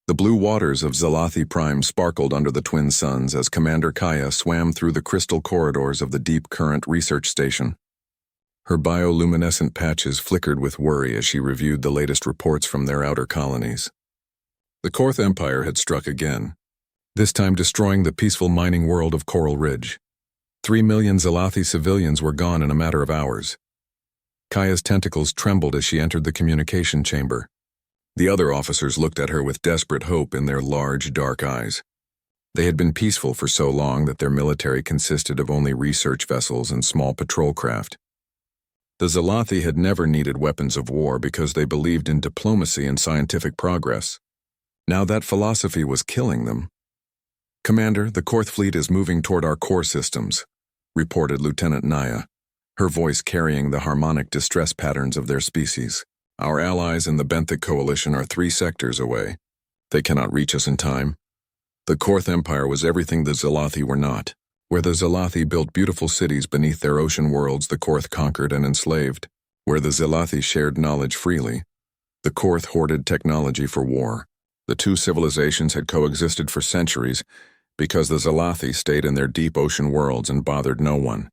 The blue waters of Zalathi Prime sparkled under the twin suns as Commander Kaya swam through the crystal corridors of the Deep Current Research Station. Her bioluminescent patches flickered with worry as she reviewed the latest reports from their outer colonies. The Korth Empire had struck again, this time destroying the peaceful mining world of Coral Ridge. 3 million Zalathi civilians were gone in a matter of hours. Kaya's tentacles trembled as she entered the communication chamber. The other officers looked at her with desperate hope in their large, dark eyes. They had been peaceful for so long that their military consisted of only research vessels and small patrol craft. The Zalathi had never needed weapons of war because they believed in diplomacy and scientific progress. Now that philosophy was killing them. "Commander, the Korth fleet is moving toward our core systems," reported Lieutenant Naya, her voice carrying the harmonic distress patterns of their species. "Our allies in the Benthic Coalition are 3 sectors away. They cannot reach us in time." The Korth Empire was everything the Zalathi were not. Where the Zalathi built beautiful cities beneath their ocean worlds, the Korth conquered and enslaved. Where the Zalathi shared knowledge freely, the Korth hoarded technology for war. The 2 civilizations had coexisted for centuries because the Zalathi stayed in their deep ocean worlds and bothered no one.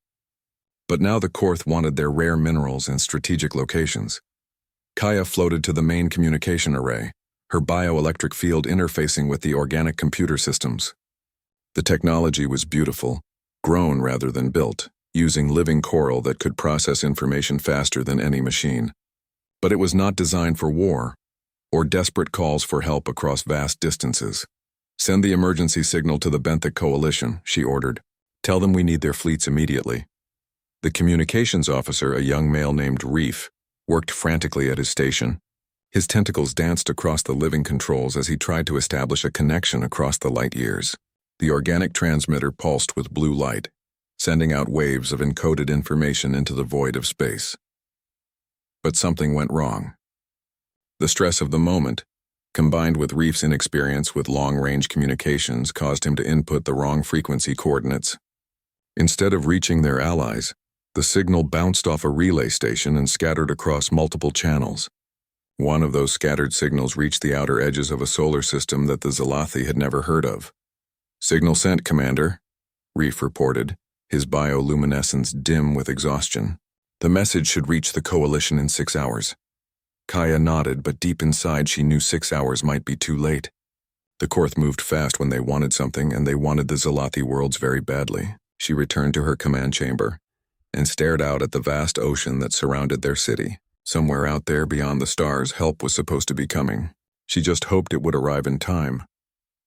But now the Korth wanted their rare minerals in strategic locations. Kaya floated to the main communication array, her bioelectric field interfacing with the organic computer systems. The technology was beautiful, grown rather than built, using living coral that could process information faster than any machine. But it was not designed for war, or desperate calls for help across vast distances. "Send the emergency signal to the Benthic Coalition," she ordered. "Tell them we need their fleets immediately." The communications officer, a young male named Reef, worked frantically at his station. His tentacles danced across the living controls as he tried to establish a connection across the light years. The organic transmitter pulsed with blue light, sending out waves of encoded information into the void of space. But something went wrong. The stress of the moment, combined with Reef's inexperience with long-range communications, caused him to input the wrong frequency coordinates. Instead of reaching their allies, the signal bounced off a relay station and scattered across multiple channels. One of those scattered signals reached the outer edges of a solar system that the Zalathi had never heard of. "Signal sent, Commander," Reef reported, his bioluminescence dim with exhaustion. "The message should reach the Coalition in 6 hours." Kaya nodded, but deep inside she knew 6 hours might be too late. The Korth moved fast when they wanted something, and they wanted the Zalathi worlds very badly. She returned to her command chamber and stared out at the vast ocean that surrounded their city. Somewhere out there beyond the stars, help was supposed to be coming. She just hoped it would arrive in time.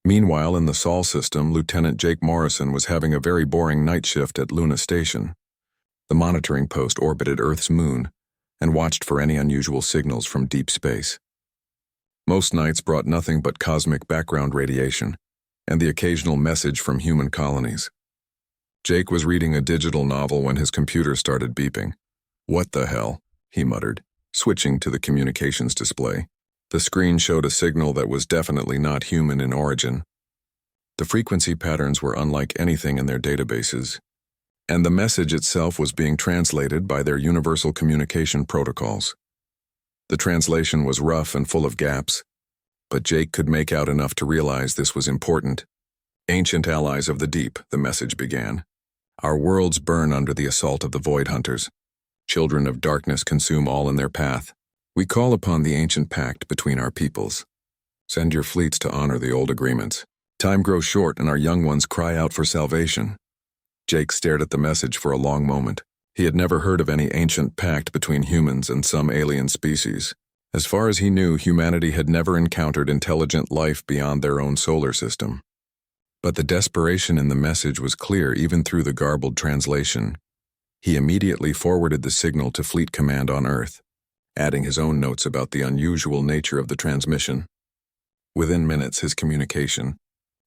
Meanwhile, in the Sol system, Lieutenant Jake Morrison was having a very boring night shift at Luna Station. The monitoring post orbited Earth's moon and watched for any unusual signals from deep space. Most nights brought nothing but cosmic background radiation and the occasional message from human colonies. Jake was reading a digital novel when his computer started beeping. "What the hell?" he muttered, switching to the communications display. The screen showed a signal that was definitely not human in origin. The frequency patterns were unlike anything in their databases, and the message itself was being translated by their universal communication protocols. The translation was rough and full of gaps, but Jake could make out enough to realize this was important. "Ancient allies of the deep," the message began. "Our worlds burn under the assault of the Void Hunters. Children of darkness consume all in their path. We call upon the ancient pact between our peoples. Send your fleets to honor the old agreements. Time grows short and our young ones cry out for salvation." Jake stared at the message for a long moment. He had never heard of any ancient pact between humans and some alien species. As far as he knew, humanity had never encountered intelligent life beyond their own solar system. But the desperation in the message was clear even through the garbled translation. He immediately forwarded the signal to Fleet Command on Earth, adding his own notes about the unusual nature of the transmission. Within minutes, his communication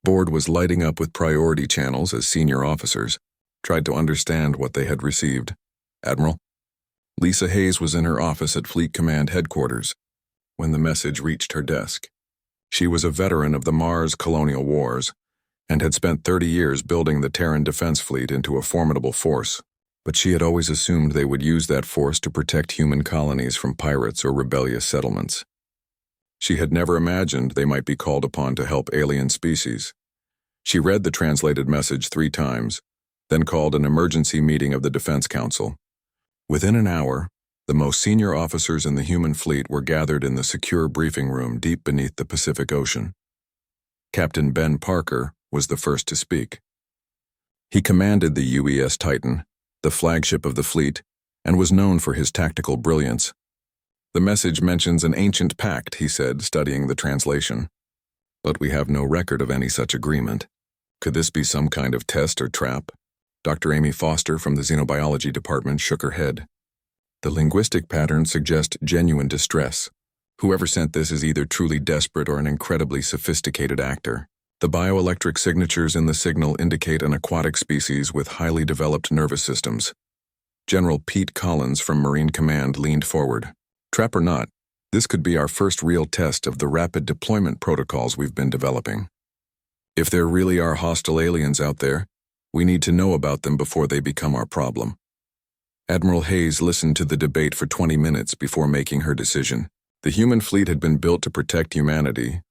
board was lighting up with priority channels as senior officers tried to understand what they had received. "Admiral?" Lisa Hayes was in her office at Fleet Command headquarters when the message reached her desk. She was a veteran of the Mars colonial wars and had spent 30 years building the Terran defense fleet into a formidable force, but she had always assumed they would use that force to protect human colonies from pirates or rebellious settlements. She had never imagined they might be called upon to help alien species. She read the translated message 3 times, then called an emergency meeting of the Defense Council. Within an hour, the most senior officers in the human fleet were gathered in the secure briefing room deep beneath the Pacific Ocean. Captain Ben Parker was the first to speak. He commanded the UES Titan, the flagship of the fleet, and was known for his tactical brilliance. The message mentions an ancient pact, he said, studying the translation. But we have no record of any such agreement. Could this be some kind of test or trap? Dr. Amy Foster from the Xenobiology Department shook her head. The linguistic patterns suggest genuine distress. Whoever sent this is either truly desperate or an incredibly sophisticated actor. The bioelectric signatures in the signal indicate an aquatic species with highly developed nervous systems. General Pete Collins from Marine Command leaned forward. Trap or not, this could be our first real test of the rapid deployment protocols we've been developing. If there really are hostile aliens out there, we need to know about them before they become our problem. Admiral Hayes listened to the debate for 20 minutes before making her decision. The human fleet had been built to protect humanity,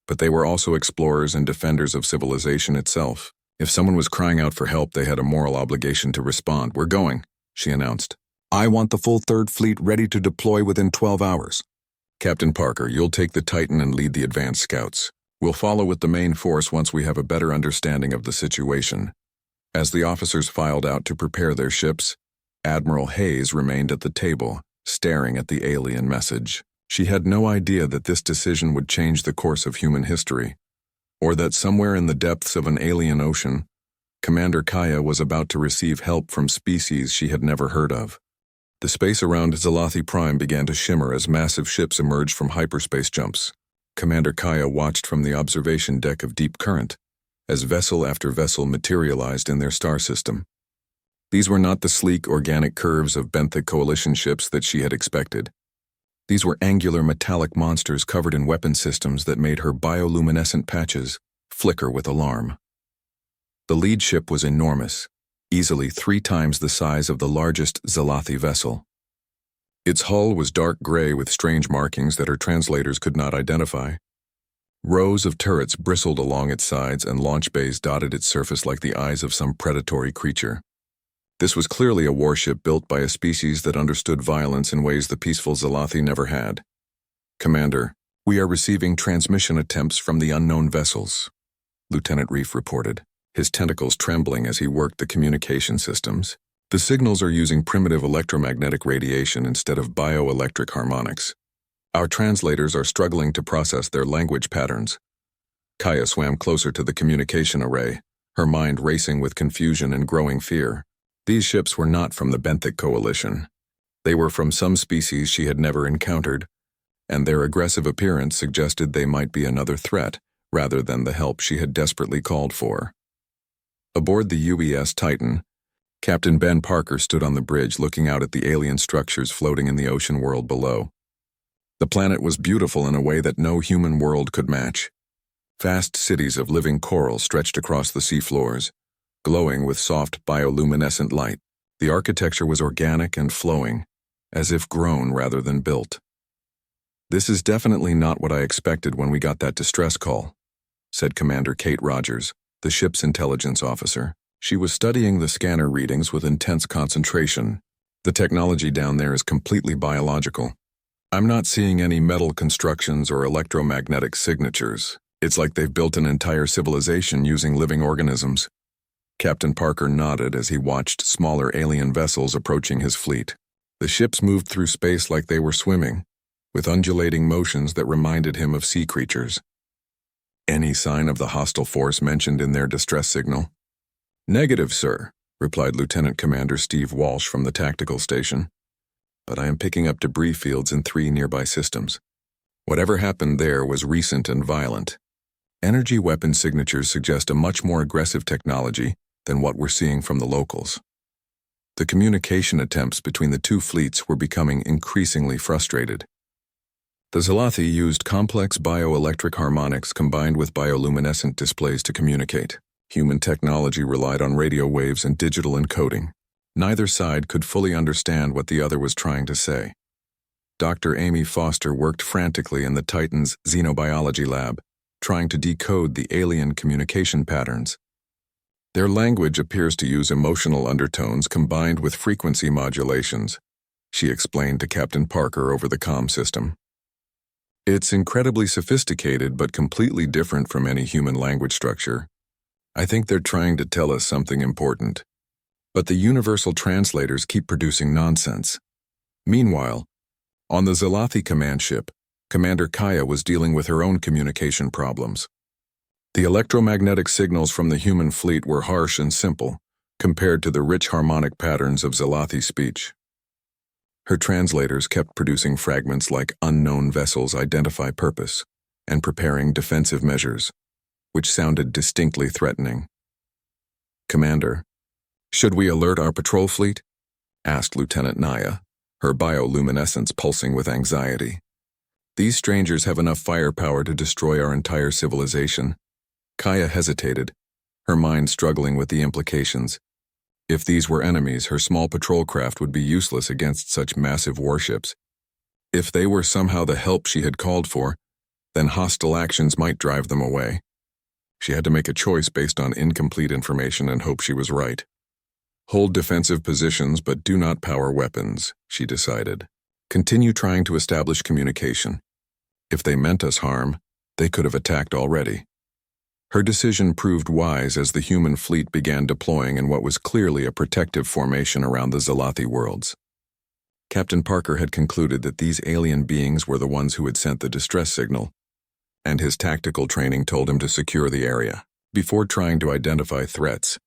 but they were also explorers and defenders of civilization itself. If someone was crying out for help, they had a moral obligation to respond. We're going, she announced. I want the full 3rd Fleet ready to deploy within 12 hours. Captain Parker, you'll take the Titan and lead the advanced scouts. We'll follow with the main force once we have a better understanding of the situation. As the officers filed out to prepare their ships, Admiral Hayes remained at the table, staring at the alien message. She had no idea that this decision would change the course of human history, or that somewhere in the depths of an alien ocean, Commander Kaya was about to receive help from species she had never heard of. The space around Zalathi Prime began to shimmer as massive ships emerged from hyperspace jumps. Commander Kaya watched from the observation deck of Deep Current, as vessel after vessel materialized in their star system. These were not the sleek, organic curves of benthic coalition ships that she had expected. These were angular metallic monsters covered in weapon systems that made her bioluminescent patches flicker with alarm. The lead ship was enormous, easily 3 times the size of the largest Zalathi vessel. Its hull was dark gray with strange markings that her translators could not identify. Rows of turrets bristled along its sides and launch bays dotted its surface like the eyes of some predatory creature. This was clearly a warship built by a species that understood violence in ways the peaceful Zalathi never had. Commander, we are receiving transmission attempts from the unknown vessels, Lieutenant Reef reported, his tentacles trembling as he worked the communication systems. The signals are using primitive electromagnetic radiation instead of bioelectric harmonics. Our translators are struggling to process their language patterns. Kaya swam closer to the communication array, her mind racing with confusion and growing fear. These ships were not from the benthic coalition. They were from some species she had never encountered, and their aggressive appearance suggested they might be another threat rather than the help she had desperately called for. Aboard the UES Titan, Captain Ben Parker stood on the bridge looking out at the alien structures floating in the ocean world below. The planet was beautiful in a way that no human world could match. Vast cities of living coral stretched across the seafloors, glowing with soft bioluminescent light. The architecture was organic and flowing, as if grown rather than built. This is definitely not what I expected when we got that distress call, said Commander Kate Rogers, the ship's intelligence officer. She was studying the scanner readings with intense concentration. The technology down there is completely biological. I'm not seeing any metal constructions or electromagnetic signatures. It's like they've built an entire civilization using living organisms. Captain Parker nodded as he watched smaller alien vessels approaching his fleet. The ships moved through space like they were swimming, with undulating motions that reminded him of sea creatures. Any sign of the hostile force mentioned in their distress signal? Negative, sir, replied Lieutenant Commander Steve Walsh from the tactical station. But I am picking up debris fields in 3 nearby systems. Whatever happened there was recent and violent. Energy weapon signatures suggest a much more aggressive technology than what we're seeing from the locals. The communication attempts between the 2 fleets were becoming increasingly frustrated. The Zalathi used complex bioelectric harmonics combined with bioluminescent displays to communicate. Human technology relied on radio waves and digital encoding. Neither side could fully understand what the other was trying to say. Dr. Amy Foster worked frantically in the Titan's xenobiology lab, trying to decode the alien communication patterns. Their language appears to use emotional undertones combined with frequency modulations, she explained to Captain Parker over the comm system. It's incredibly sophisticated but completely different from any human language structure. I think they're trying to tell us something important. But the universal translators keep producing nonsense. Meanwhile, on the Zalathi command ship, Commander Kaya was dealing with her own communication problems. The electromagnetic signals from the human fleet were harsh and simple, compared to the rich harmonic patterns of Zalathi speech. Her translators kept producing fragments like unknown vessels identify purpose and preparing defensive measures, which sounded distinctly threatening. "Commander, should we alert our patrol fleet?" asked Lieutenant Naya, her bioluminescence pulsing with anxiety. "These strangers have enough firepower to destroy our entire civilization." Kaya hesitated, her mind struggling with the implications. If these were enemies, her small patrol craft would be useless against such massive warships. If they were somehow the help she had called for, then hostile actions might drive them away. She had to make a choice based on incomplete information and hope she was right. "Hold defensive positions but do not power weapons," she decided. "Continue trying to establish communication. If they meant us harm, they could have attacked already." Her decision proved wise as the human fleet began deploying in what was clearly a protective formation around the Zalathi worlds. Captain Parker had concluded that these alien beings were the ones who had sent the distress signal, and his tactical training told him to secure the area. Before trying to identify threats,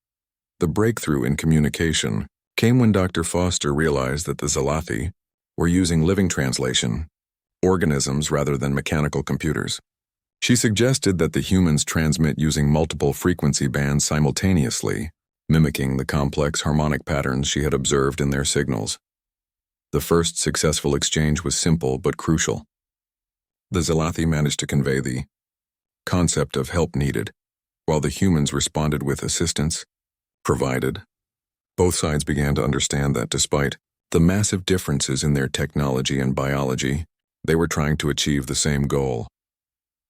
the breakthrough in communication came when Dr. Foster realized that the Zalathi were using living translation, organisms rather than mechanical computers. She suggested that the humans transmit using multiple frequency bands simultaneously, mimicking the complex harmonic patterns she had observed in their signals. The first successful exchange was simple but crucial. The Zalathi managed to convey the concept of help needed, while the humans responded with assistance provided. Both sides began to understand that despite the massive differences in their technology and biology, they were trying to achieve the same goal.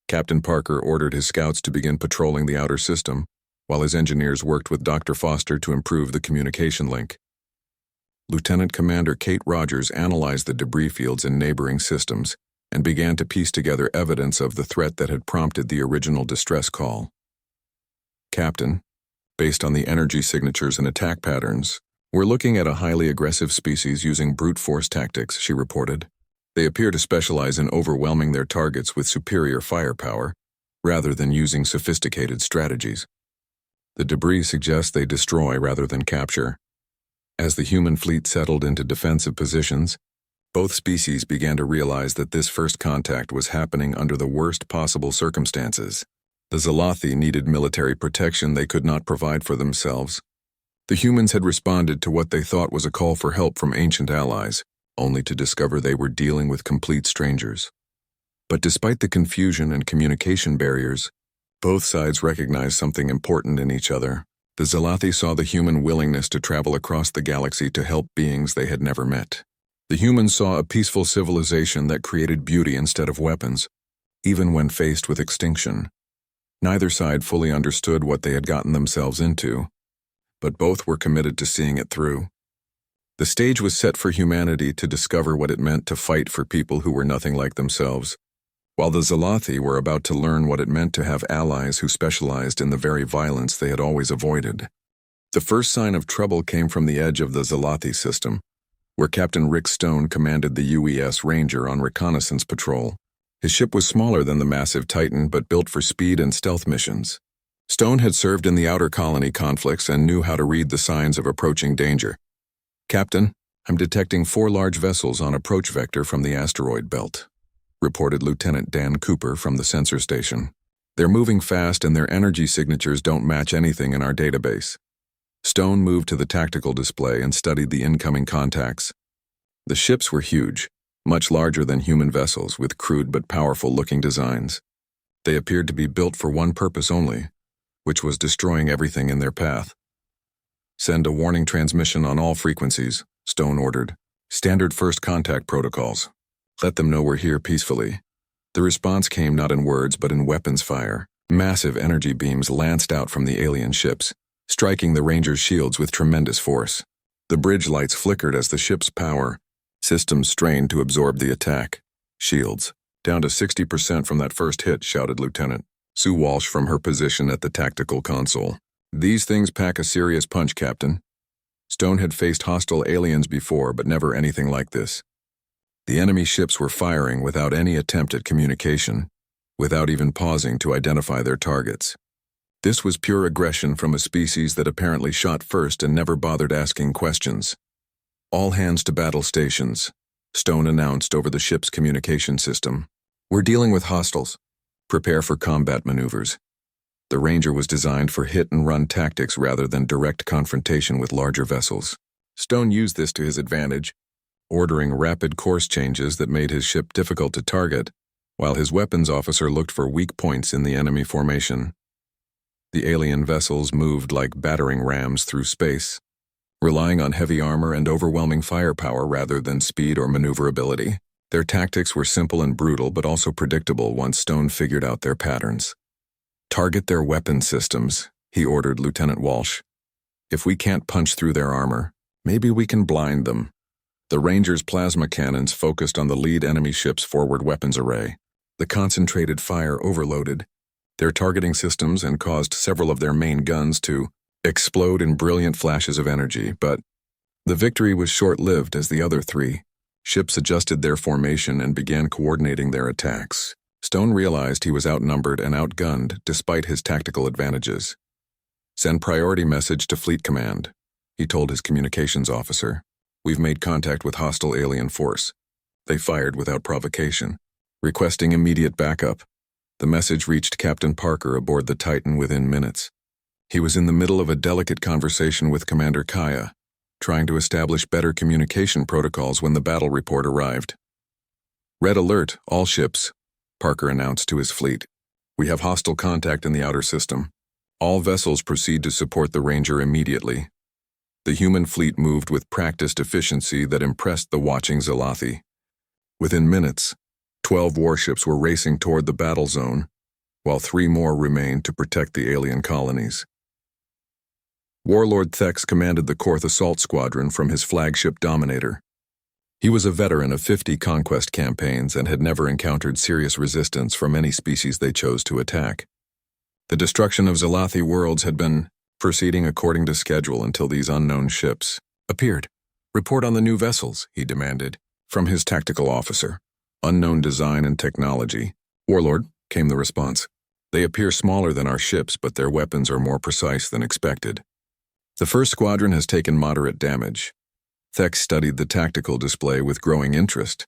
Captain Parker ordered his scouts to begin patrolling the outer system, while his engineers worked with Dr. Foster to improve the communication link. Lieutenant Commander Kate Rogers analyzed the debris fields in neighboring systems and began to piece together evidence of the threat that had prompted the original distress call. "Captain, based on the energy signatures and attack patterns, we're looking at a highly aggressive species using brute force tactics," she reported. "They appear to specialize in overwhelming their targets with superior firepower, rather than using sophisticated strategies. The debris suggests they destroy rather than capture." As the human fleet settled into defensive positions, both species began to realize that this first contact was happening under the worst possible circumstances. The Zalathi needed military protection they could not provide for themselves. The humans had responded to what they thought was a call for help from ancient allies, only to discover they were dealing with complete strangers. But despite the confusion and communication barriers, both sides recognized something important in each other. The Zalathi saw the human willingness to travel across the galaxy to help beings they had never met. The humans saw a peaceful civilization that created beauty instead of weapons, even when faced with extinction. Neither side fully understood what they had gotten themselves into, but both were committed to seeing it through. The stage was set for humanity to discover what it meant to fight for people who were nothing like themselves, while the Zalathi were about to learn what it meant to have allies who specialized in the very violence they had always avoided. The first sign of trouble came from the edge of the Zalathi system, where Captain Rick Stone commanded the UES Ranger on reconnaissance patrol. His ship was smaller than the massive Titan but built for speed and stealth missions. Stone had served in the outer colony conflicts and knew how to read the signs of approaching danger. "Captain, I'm detecting 4 large vessels on approach vector from the asteroid belt," reported Lieutenant Dan Cooper from the sensor station. "They're moving fast and their energy signatures don't match anything in our database." Stone moved to the tactical display and studied the incoming contacts. The ships were huge, much larger than human vessels with crude but powerful-looking designs. They appeared to be built for one purpose only, which was destroying everything in their path. "Send a warning transmission on all frequencies," Stone ordered. "Standard first contact protocols." Let them know we're here peacefully. The response came not in words but in weapons fire. Massive energy beams lanced out from the alien ships, striking the Rangers' shields with tremendous force. The bridge lights flickered as the ship's power systems strained to absorb the attack. Shields, down to 60% from that first hit, shouted Lieutenant Sue Walsh from her position at the tactical console. These things pack a serious punch, Captain. Stone had faced hostile aliens before, but never anything like this. The enemy ships were firing without any attempt at communication, without even pausing to identify their targets. This was pure aggression from a species that apparently shot first and never bothered asking questions. All hands to battle stations, Stone announced over the ship's communication system. We're dealing with hostiles. Prepare for combat maneuvers. The Ranger was designed for hit-and-run tactics rather than direct confrontation with larger vessels. Stone used this to his advantage, ordering rapid course changes that made his ship difficult to target, while his weapons officer looked for weak points in the enemy formation. The alien vessels moved like battering rams through space, relying on heavy armor and overwhelming firepower rather than speed or maneuverability. Their tactics were simple and brutal but also predictable once Stone figured out their patterns. Target their weapon systems, he ordered Lieutenant Walsh. If we can't punch through their armor, maybe we can blind them. The Rangers' plasma cannons focused on the lead enemy ship's forward weapons array. The concentrated fire overloaded their targeting systems and caused several of their main guns to explode in brilliant flashes of energy, but the victory was short-lived as the other three ships adjusted their formation and began coordinating their attacks. Stone realized he was outnumbered and outgunned despite his tactical advantages. Send priority message to Fleet Command, he told his communications officer. We've made contact with hostile alien force. They fired without provocation, requesting immediate backup. The message reached Captain Parker aboard the Titan within minutes. He was in the middle of a delicate conversation with Commander Kaya, trying to establish better communication protocols when the battle report arrived. Red alert, all ships, Parker announced to his fleet. We have hostile contact in the outer system. All vessels proceed to support the Ranger immediately. The human fleet moved with practiced efficiency that impressed the watching Zalathi. Within minutes, 12 warships were racing toward the battle zone, while 3 more remained to protect the alien colonies. Warlord Thex commanded the Korth Assault Squadron from his flagship Dominator. He was a veteran of 50 conquest campaigns and had never encountered serious resistance from any species they chose to attack. The destruction of Zalathi worlds had been proceeding according to schedule until these unknown ships appeared. Report on the new vessels, he demanded, from his tactical officer. Unknown design and technology. Warlord, came the response. They appear smaller than our ships, but their weapons are more precise than expected. The first squadron has taken moderate damage. Thex studied the tactical display with growing interest.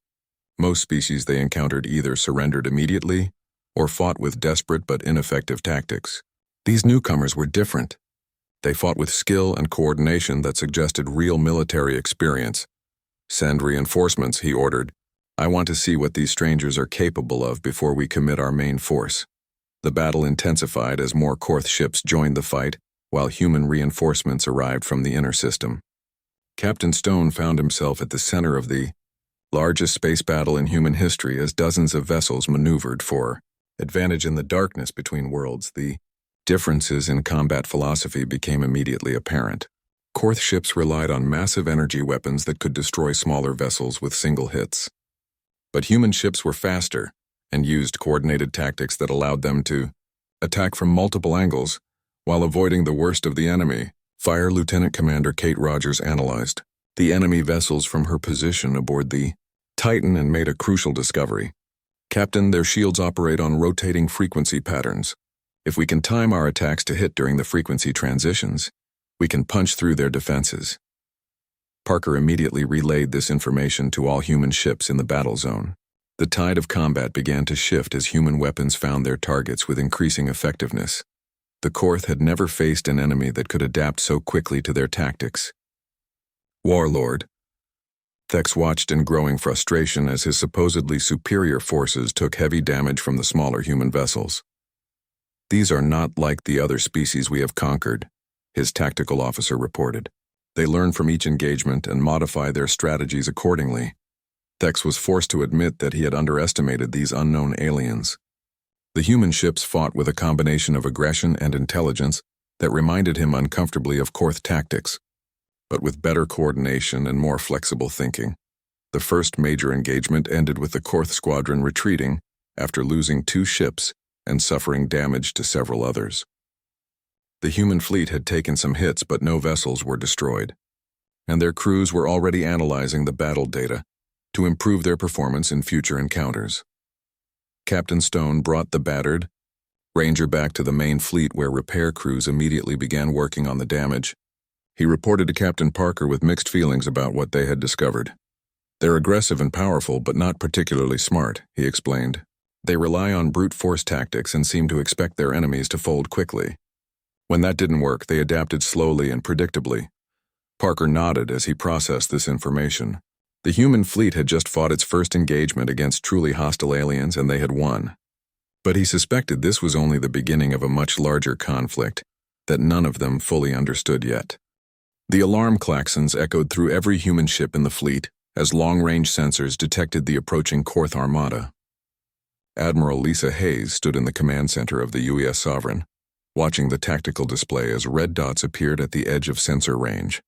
Most species they encountered either surrendered immediately or fought with desperate but ineffective tactics. These newcomers were different. They fought with skill and coordination that suggested real military experience. Send reinforcements, he ordered. I want to see what these strangers are capable of before we commit our main force. The battle intensified as more Korth ships joined the fight, while human reinforcements arrived from the inner system. Captain Stone found himself at the center of the largest space battle in human history as dozens of vessels maneuvered for advantage in the darkness between worlds. The differences in combat philosophy became immediately apparent. Korth ships relied on massive energy weapons that could destroy smaller vessels with single hits. But human ships were faster and used coordinated tactics that allowed them to attack from multiple angles while avoiding the worst of the enemy. Fire Lieutenant Commander Kate Rogers analyzed the enemy vessels from her position aboard the Titan and made a crucial discovery. Captain, their shields operate on rotating frequency patterns. If we can time our attacks to hit during the frequency transitions, we can punch through their defenses. Parker immediately relayed this information to all human ships in the battle zone. The tide of combat began to shift as human weapons found their targets with increasing effectiveness. The Korth had never faced an enemy that could adapt so quickly to their tactics. Warlord. Thex watched in growing frustration as his supposedly superior forces took heavy damage from the smaller human vessels. These are not like the other species we have conquered, his tactical officer reported. They learn from each engagement and modify their strategies accordingly. Thex was forced to admit that he had underestimated these unknown aliens. The human ships fought with a combination of aggression and intelligence that reminded him uncomfortably of Korth tactics, but with better coordination and more flexible thinking. The first major engagement ended with the Korth squadron retreating after losing 2 ships and suffering damage to several others. The human fleet had taken some hits, but no vessels were destroyed, and their crews were already analyzing the battle data to improve their performance in future encounters. Captain Stone brought the battered Ranger back to the main fleet, where repair crews immediately began working on the damage. He reported to Captain Parker with mixed feelings about what they had discovered. "They're aggressive and powerful, but not particularly smart," he explained. "They rely on brute force tactics and seem to expect their enemies to fold quickly. When that didn't work, they adapted slowly and predictably." Parker nodded as he processed this information. The human fleet had just fought its first engagement against truly hostile aliens, and they had won. But he suspected this was only the beginning of a much larger conflict that none of them fully understood yet. The alarm klaxons echoed through every human ship in the fleet as long-range sensors detected the approaching Korth armada. Admiral Lisa Hayes stood in the command center of the UES Sovereign, watching the tactical display as red dots appeared at the edge of sensor range.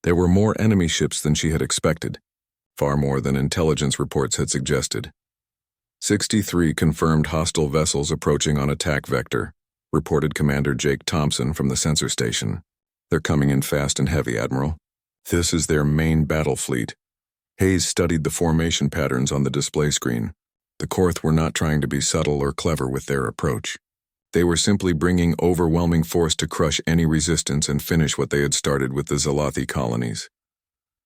There were more enemy ships than she had expected, far more than intelligence reports had suggested. 63 confirmed hostile vessels approaching on attack vector, reported Commander Jake Thompson from the sensor station. "They're coming in fast and heavy, Admiral. This is their main battle fleet." Hayes studied the formation patterns on the display screen. The Korth were not trying to be subtle or clever with their approach. They were simply bringing overwhelming force to crush any resistance and finish what they had started with the Zalathi colonies.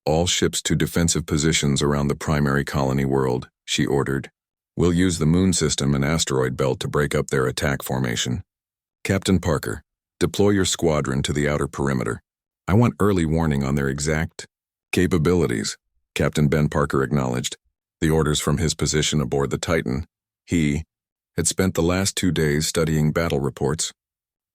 "All ships to defensive positions around the primary colony world," she ordered. "We'll use the moon system and asteroid belt to break up their attack formation. Captain Parker, deploy your squadron to the outer perimeter. I want early warning on their exact capabilities." Captain Ben Parker acknowledged. The orders from his position aboard the Titan. He had spent the last 2 days studying battle reports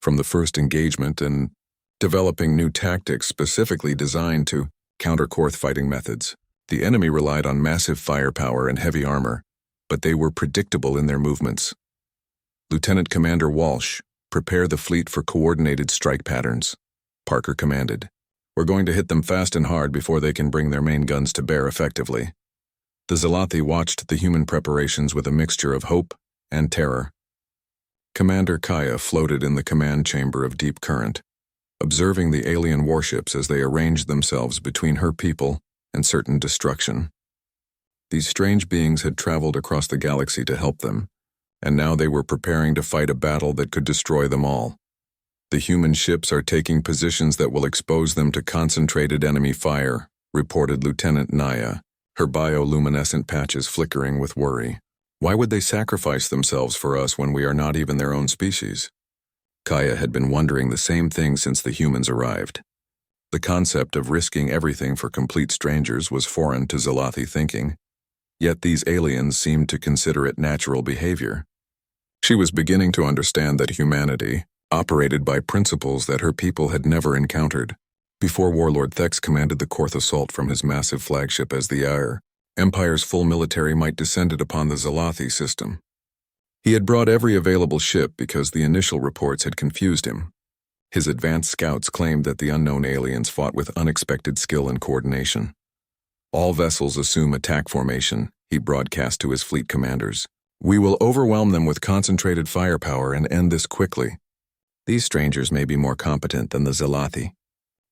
from the first engagement and developing new tactics specifically designed to counter Korth fighting methods. The enemy relied on massive firepower and heavy armor, but they were predictable in their movements. "Lieutenant Commander Walsh, prepare the fleet for coordinated strike patterns," Parker commanded. "We're going to hit them fast and hard before they can bring their main guns to bear effectively." The Zalathi watched the human preparations with a mixture of hope and terror. Commander Kaya floated in the command chamber of Deep Current, observing the alien warships as they arranged themselves between her people and certain destruction. These strange beings had traveled across the galaxy to help them, and now they were preparing to fight a battle that could destroy them all. "The human ships are taking positions that will expose them to concentrated enemy fire," reported Lieutenant Naya, her bioluminescent patches flickering with worry. "Why would they sacrifice themselves for us when we are not even their own species?" Kaya had been wondering the same thing since the humans arrived. The concept of risking everything for complete strangers was foreign to Zalathi thinking, yet these aliens seemed to consider it natural behavior. She was beginning to understand that humanity operated by principles that her people had never encountered. Before Warlord Thex commanded the Korth assault from his massive flagship as the Empire's full military might descended upon the Zalathi system. He had brought every available ship because the initial reports had confused him. His advanced scouts claimed that the unknown aliens fought with unexpected skill and coordination. "All vessels assume attack formation," he broadcast to his fleet commanders. "We will overwhelm them with concentrated firepower and end this quickly. These strangers may be more competent than the Zalathi,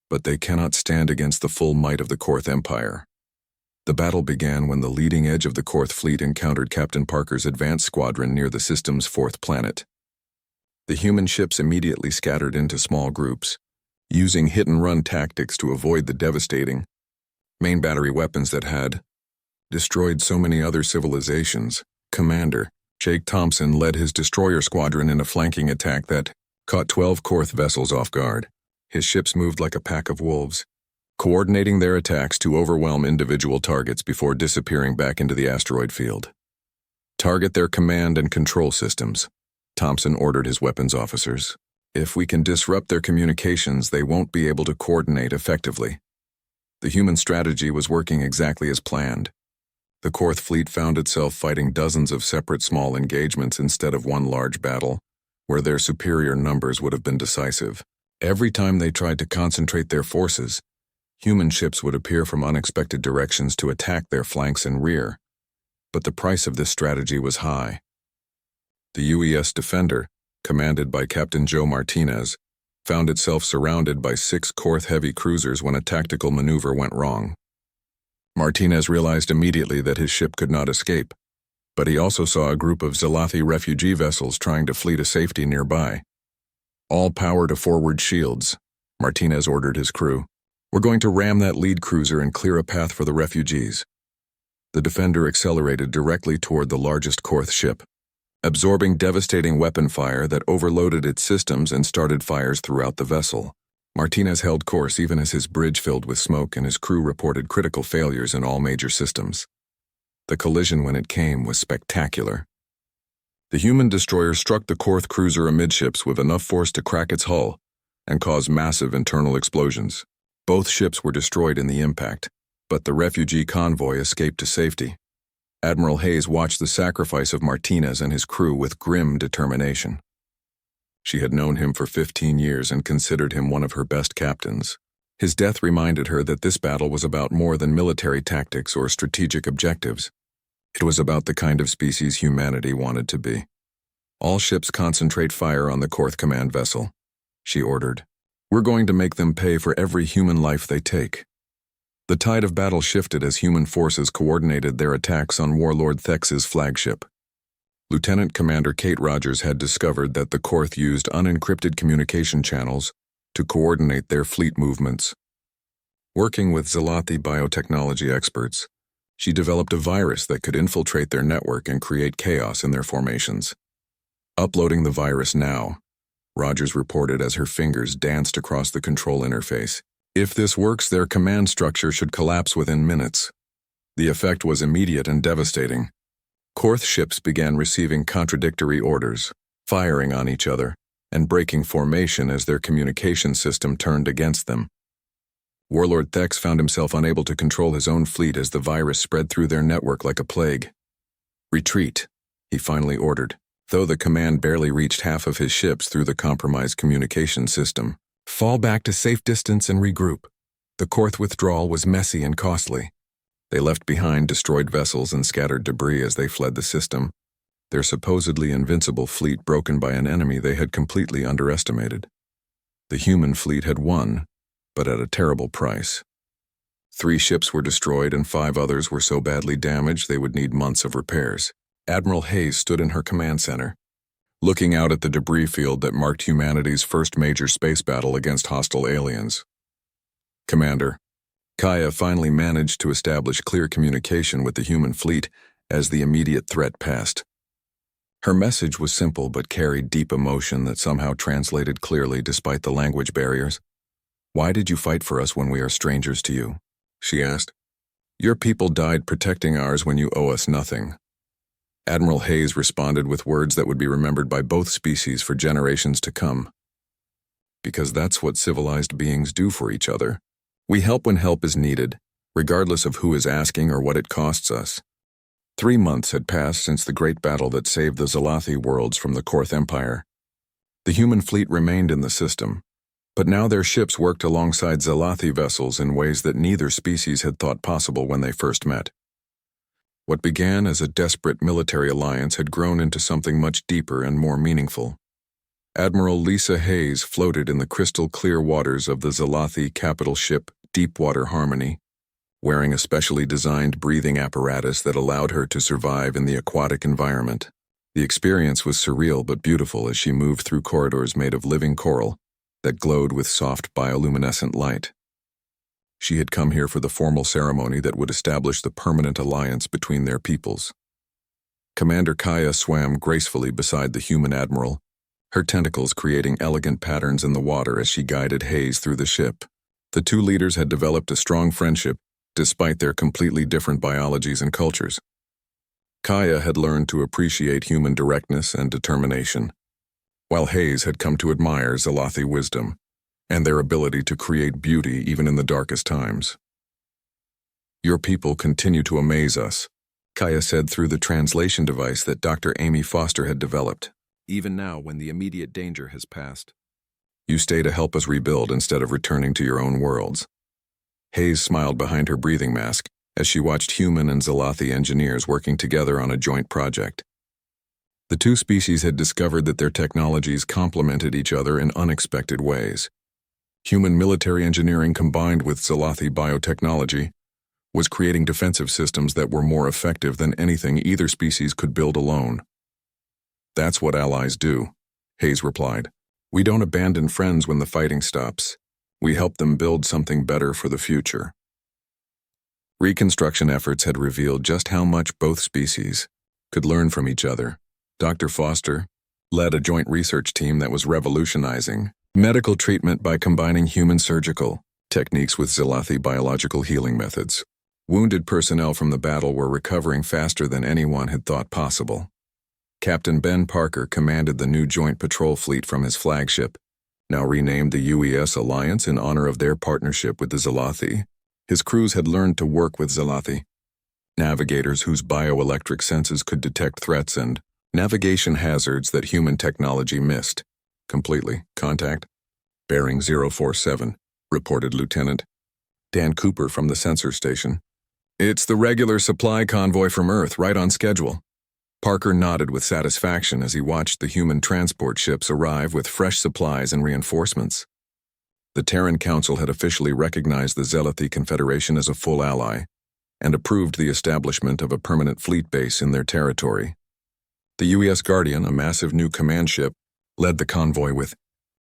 but they cannot stand against the full might of the Korth Empire." The battle began when the leading edge of the Korth fleet encountered Captain Parker's advanced squadron near the system's 4th planet. The human ships immediately scattered into small groups, using hit-and-run tactics to avoid the devastating main battery weapons that had destroyed so many other civilizations. Commander Jake Thompson led his destroyer squadron in a flanking attack that caught 12 Korth vessels off guard. His ships moved like a pack of wolves, coordinating their attacks to overwhelm individual targets before disappearing back into the asteroid field. "Target their command and control systems," Thompson ordered his weapons officers. "If we can disrupt their communications, they won't be able to coordinate effectively." The human strategy was working exactly as planned. The Korth fleet found itself fighting dozens of separate small engagements instead of one large battle, where their superior numbers would have been decisive. Every time they tried to concentrate their forces, human ships would appear from unexpected directions to attack their flanks and rear. But the price of this strategy was high. The UES Defender, commanded by Captain Joe Martinez, found itself surrounded by 6 Korth heavy cruisers when a tactical maneuver went wrong. Martinez realized immediately that his ship could not escape, but he also saw a group of Zalathi refugee vessels trying to flee to safety nearby. "All power to forward shields," Martinez ordered his crew. "We're going to ram that lead cruiser and clear a path for the refugees." The Defender accelerated directly toward the largest Korth ship, absorbing devastating weapon fire that overloaded its systems and started fires throughout the vessel. Martinez held course even as his bridge filled with smoke and his crew reported critical failures in all major systems. The collision when it came was spectacular. The human destroyer struck the Korth cruiser amidships with enough force to crack its hull and cause massive internal explosions. Both ships were destroyed in the impact, but the refugee convoy escaped to safety. Admiral Hayes watched the sacrifice of Martinez and his crew with grim determination. She had known him for 15 years and considered him one of her best captains. His death reminded her that this battle was about more than military tactics or strategic objectives. It was about the kind of species humanity wanted to be. "All ships concentrate fire on the Korth command vessel," she ordered. "We're going to make them pay for every human life they take." The tide of battle shifted as human forces coordinated their attacks on Warlord Thex's flagship. Lieutenant Commander Kate Rogers had discovered that the Korth used unencrypted communication channels to coordinate their fleet movements. Working with Zalathi biotechnology experts, she developed a virus that could infiltrate their network and create chaos in their formations. "Uploading the virus now," Rogers reported as her fingers danced across the control interface. "If this works, their command structure should collapse within minutes." The effect was immediate and devastating. Korth ships began receiving contradictory orders, firing on each other, and breaking formation as their communication system turned against them. Warlord Thex found himself unable to control his own fleet as the virus spread through their network like a plague. "Retreat," he finally ordered, though the command barely reached half of his ships through the compromised communication system. "Fall back to safe distance and regroup." The Korth withdrawal was messy and costly. They left behind destroyed vessels and scattered debris as they fled the system, their supposedly invincible fleet broken by an enemy they had completely underestimated. The human fleet had won, but at a terrible price. 3 ships were destroyed and 5 others were so badly damaged they would need months of repairs. Admiral Hayes stood in her command center, looking out at the debris field that marked humanity's first major space battle against hostile aliens. "Commander, Kaya finally managed to establish clear communication with the human fleet as the immediate threat passed." Her message was simple but carried deep emotion that somehow translated clearly despite the language barriers. "Why did you fight for us when we are strangers to you?" she asked. "Your people died protecting ours when you owe us nothing." Admiral Hayes responded with words that would be remembered by both species for generations to come. "Because that's what civilized beings do for each other. We help when help is needed, regardless of who is asking or what it costs us." 3 months had passed since the great battle that saved the Zalathi worlds from the Korth Empire. The human fleet remained in the system, but now their ships worked alongside Zalathi vessels in ways that neither species had thought possible when they first met. What began as a desperate military alliance had grown into something much deeper and more meaningful. Admiral Lisa Hayes floated in the crystal-clear waters of the Zalathi capital ship Deepwater Harmony, wearing a specially designed breathing apparatus that allowed her to survive in the aquatic environment. The experience was surreal but beautiful as she moved through corridors made of living coral that glowed with soft bioluminescent light. She had come here for the formal ceremony that would establish the permanent alliance between their peoples. Commander Kaya swam gracefully beside the human admiral, her tentacles creating elegant patterns in the water as she guided Hayes through the ship. The 2 leaders had developed a strong friendship despite their completely different biologies and cultures. Kaya had learned to appreciate human directness and determination, while Hayes had come to admire Zalathi wisdom and their ability to create beauty even in the darkest times. "Your people continue to amaze us," Kaya said through the translation device that Dr. Amy Foster had developed. Even now, when the immediate danger has passed, you stay to help us rebuild instead of returning to your own worlds. Hayes smiled behind her breathing mask as she watched human and Zalathi engineers working together on a joint project. The two species had discovered that their technologies complemented each other in unexpected ways. Human military engineering combined with Zalathi biotechnology was creating defensive systems that were more effective than anything either species could build alone. That's what allies do, Hayes replied. We don't abandon friends when the fighting stops. We help them build something better for the future. Reconstruction efforts had revealed just how much both species could learn from each other. Dr. Foster led a joint research team that was revolutionizing medical treatment by combining human surgical techniques with Zalathi biological healing methods. Wounded personnel from the battle were recovering faster than anyone had thought possible. Captain Ben Parker commanded the new joint patrol fleet from his flagship, now renamed the UES Alliance in honor of their partnership with the Zalathi. His crews had learned to work with Zalathi, navigators whose bioelectric senses could detect threats and navigation hazards that human technology missed. Completely. Contact. Bearing 047, reported Lieutenant Dan Cooper from the sensor station. It's the regular supply convoy from Earth, right on schedule. Parker nodded with satisfaction as he watched the human transport ships arrive with fresh supplies and reinforcements. The Terran Council had officially recognized the Zalathi Confederation as a full ally and approved the establishment of a permanent fleet base in their territory. The UES Guardian, a massive new command ship, led the convoy with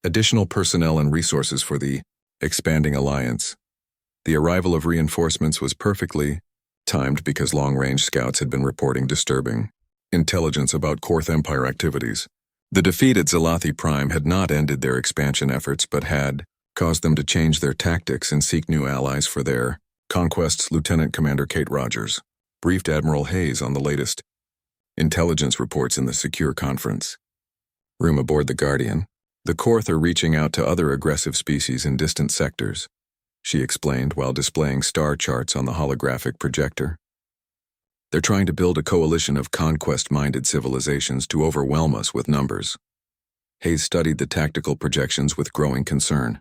additional personnel and resources for the expanding alliance. The arrival of reinforcements was perfectly timed because long-range scouts had been reporting disturbing intelligence about Korth Empire activities. The defeat at Zalathi Prime had not ended their expansion efforts but had caused them to change their tactics and seek new allies for their conquests. Lieutenant Commander Kate Rogers briefed Admiral Hayes on the latest intelligence reports in the secure conference room aboard the Guardian. The Korth are reaching out to other aggressive species in distant sectors, she explained while displaying star charts on the holographic projector. They're trying to build a coalition of conquest-minded civilizations to overwhelm us with numbers. Hayes studied the tactical projections with growing concern.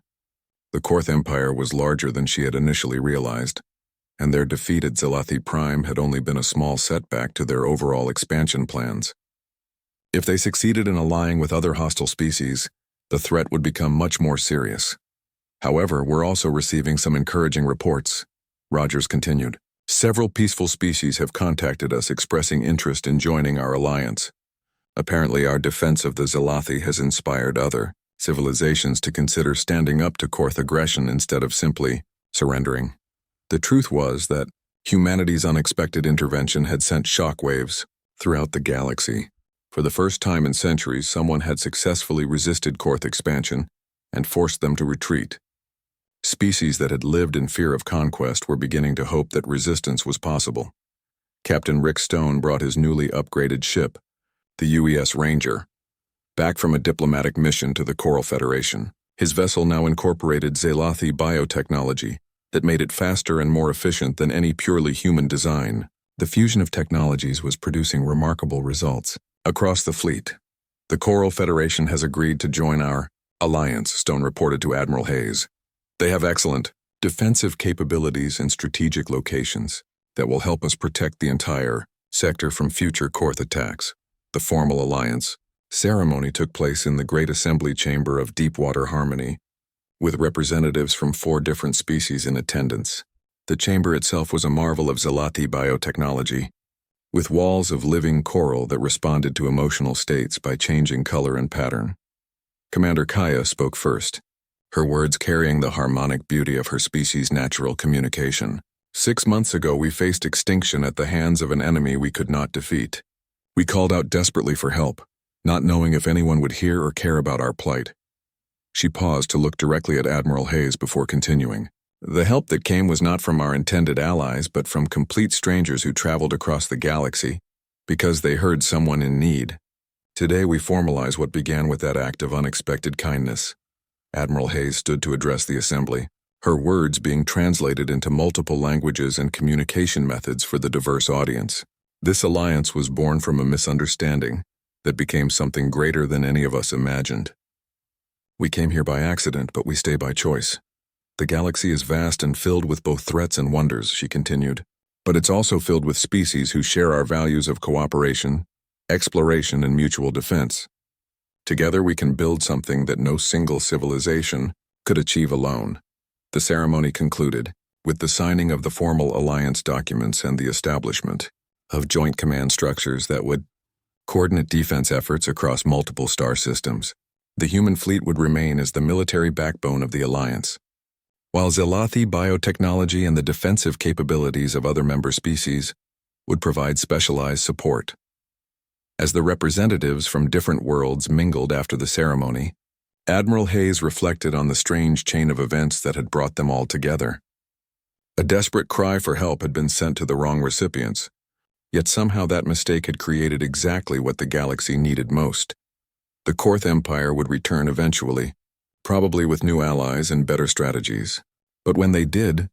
The Korth Empire was larger than she had initially realized, and their defeat at Zalathi Prime had only been a small setback to their overall expansion plans. If they succeeded in allying with other hostile species, the threat would become much more serious. However, we're also receiving some encouraging reports, Rogers continued. Several peaceful species have contacted us expressing interest in joining our alliance. Apparently, our defense of the Zalathi has inspired other civilizations to consider standing up to Korth aggression instead of simply surrendering. The truth was that humanity's unexpected intervention had sent shockwaves throughout the galaxy. For the first time in centuries, someone had successfully resisted Korth expansion and forced them to retreat. Species that had lived in fear of conquest were beginning to hope that resistance was possible. Captain Rick Stone brought his newly upgraded ship, the UES Ranger, back from a diplomatic mission to the Coral Federation. His vessel now incorporated Zalathi biotechnology that made it faster and more efficient than any purely human design. The fusion of technologies was producing remarkable results. Across the fleet, the Coral Federation has agreed to join our alliance, Stone reported to Admiral Hayes. They have excellent defensive capabilities and strategic locations that will help us protect the entire sector from future Korth attacks. The formal alliance ceremony took place in the Great Assembly Chamber of Deepwater Harmony, with representatives from 4 different species in attendance. The chamber itself was a marvel of Zalathi biotechnology, with walls of living coral that responded to emotional states by changing color and pattern. Commander Kaya spoke first, her words carrying the harmonic beauty of her species' natural communication. 6 months ago, we faced extinction at the hands of an enemy we could not defeat. We called out desperately for help, not knowing if anyone would hear or care about our plight. She paused to look directly at Admiral Hayes before continuing. The help that came was not from our intended allies, but from complete strangers who traveled across the galaxy because they heard someone in need. Today we formalize what began with that act of unexpected kindness. Admiral Hayes stood to address the assembly, her words being translated into multiple languages and communication methods for the diverse audience. This alliance was born from a misunderstanding that became something greater than any of us imagined. We came here by accident, but we stay by choice. The galaxy is vast and filled with both threats and wonders, she continued, but it's also filled with species who share our values of cooperation, exploration, and mutual defense. Together we can build something that no single civilization could achieve alone. The ceremony concluded with the signing of the formal alliance documents and the establishment of joint command structures that would coordinate defense efforts across multiple star systems. The human fleet would remain as the military backbone of the alliance, while Zelathi biotechnology and the defensive capabilities of other member species would provide specialized support. As the representatives from different worlds mingled after the ceremony, Admiral Hayes reflected on the strange chain of events that had brought them all together. A desperate cry for help had been sent to the wrong recipients, yet somehow that mistake had created exactly what the galaxy needed most. The Korth Empire would return eventually, probably with new allies and better strategies. But when they did,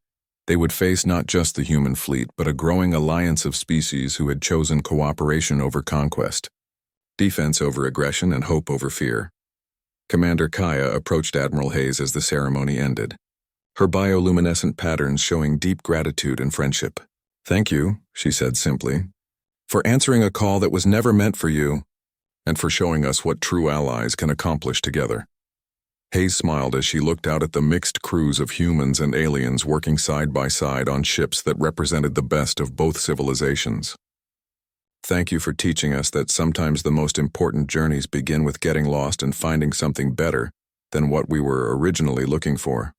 they would face not just the human fleet, but a growing alliance of species who had chosen cooperation over conquest, defense over aggression, and hope over fear. Commander Kaya approached Admiral Hayes as the ceremony ended, her bioluminescent patterns showing deep gratitude and friendship. "Thank you," she said simply, "for answering a call that was never meant for you, and for showing us what true allies can accomplish together." Hayes smiled as she looked out at the mixed crews of humans and aliens working side by side on ships that represented the best of both civilizations. "Thank you for teaching us that sometimes the most important journeys begin with getting lost and finding something better than what we were originally looking for."